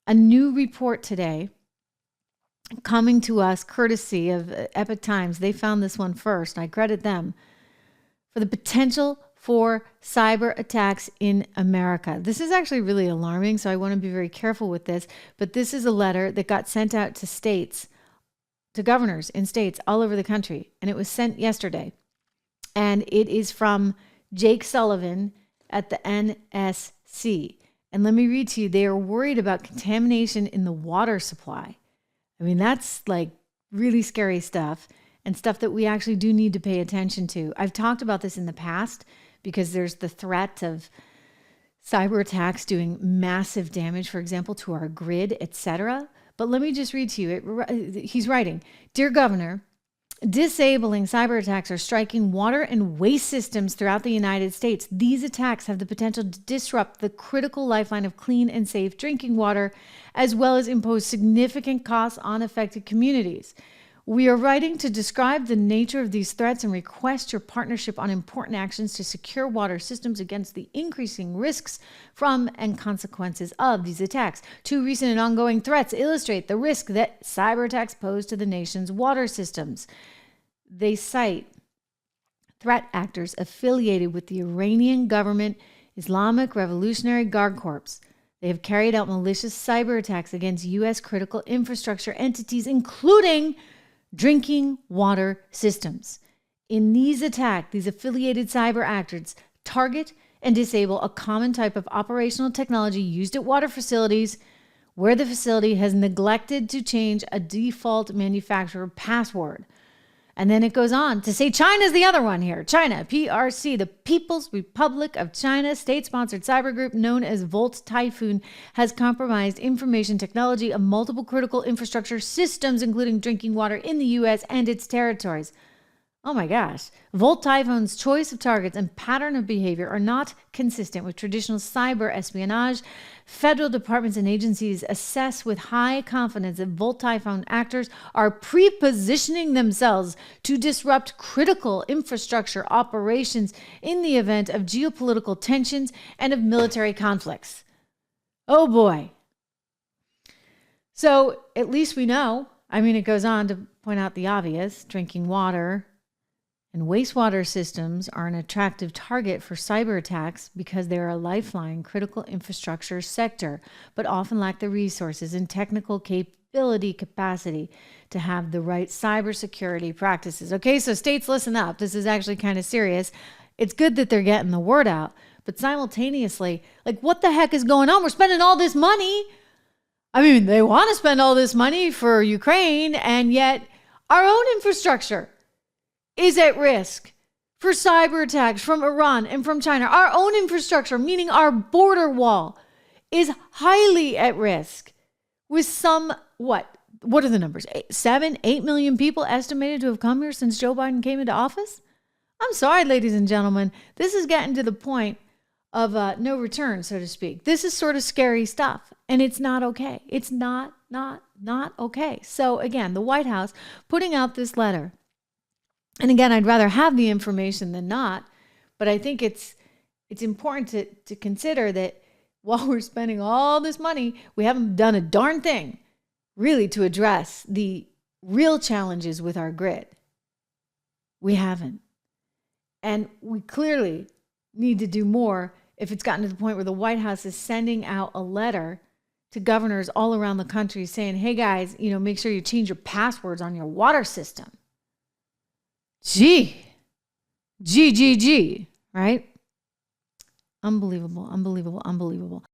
A new report today coming to us courtesy of Epic Times. They found this one first. I credit them for the potential for cyber attacks in America. This is actually really alarming, so I want to be very careful with this. But this is a letter that got sent out to states, to governors in states all over the country, and it was sent yesterday. And it is from Jake Sullivan at the NSC. And let me read to you, they are worried about contamination in the water supply. I mean, that's like really scary stuff and stuff that we actually do need to pay attention to. I've talked about this in the past because there's the threat of cyber attacks doing massive damage, for example, to our grid, etc. But let me just read to you. He's writing, "Dear Governor, disabling cyber attacks are striking water and waste systems throughout the United States. These attacks have the potential to disrupt the critical lifeline of clean and safe drinking water, as well as impose significant costs on affected communities. We are writing to describe the nature of these threats and request your partnership on important actions to secure water systems against the increasing risks from and consequences of these attacks. 2 recent and ongoing threats illustrate the risk that cyber attacks pose to the nation's water systems." They cite threat actors affiliated with the Iranian government Islamic Revolutionary Guard Corps. They have carried out malicious cyber attacks against U.S. critical infrastructure entities, including drinking water systems. In these attacks, these affiliated cyber actors target and disable a common type of operational technology used at water facilities where the facility has neglected to change a default manufacturer password. And then it goes on to say China's the other one here. China, PRC, the People's Republic of China, state-sponsored cyber group known as Volt Typhoon, has compromised information technology of multiple critical infrastructure systems, including drinking water in the U.S. and its territories. Oh my gosh. Volt Typhoon's choice of targets and pattern of behavior are not consistent with traditional cyber espionage. Federal departments and agencies assess with high confidence that Volt Typhoon actors are pre-positioning themselves to disrupt critical infrastructure operations in the event of geopolitical tensions and of military conflicts. Oh boy. So at least we know. I mean, it goes on to point out the obvious. Drinking water and wastewater systems are an attractive target for cyber attacks because they are a lifeline critical infrastructure sector, but often lack the resources and technical capacity to have the right cybersecurity practices. Okay, so states, listen up. This is actually kind of serious. It's good that they're getting the word out, but simultaneously, like, what the heck is going on? We're spending all this money. I mean, they want to spend all this money for Ukraine, and yet our own infrastructure is at risk for cyber attacks from Iran and from China. Our own infrastructure, meaning our border wall, is highly at risk with some, what are the numbers? 8 million people estimated to have come here since Joe Biden came into office? I'm sorry, ladies and gentlemen. This is getting to the point of no return, so to speak. This is sort of scary stuff, and it's not okay. It's not okay. So again, the White House putting out this letter. And again, I'd rather have the information than not, but I think it's important to consider that while we're spending all this money, we haven't done a darn thing really to address the real challenges with our grid. We haven't. And we clearly need to do more if it's gotten to the point where the White House is sending out a letter to governors all around the country saying, hey guys, make sure you change your passwords on your water system. G, right? Unbelievable.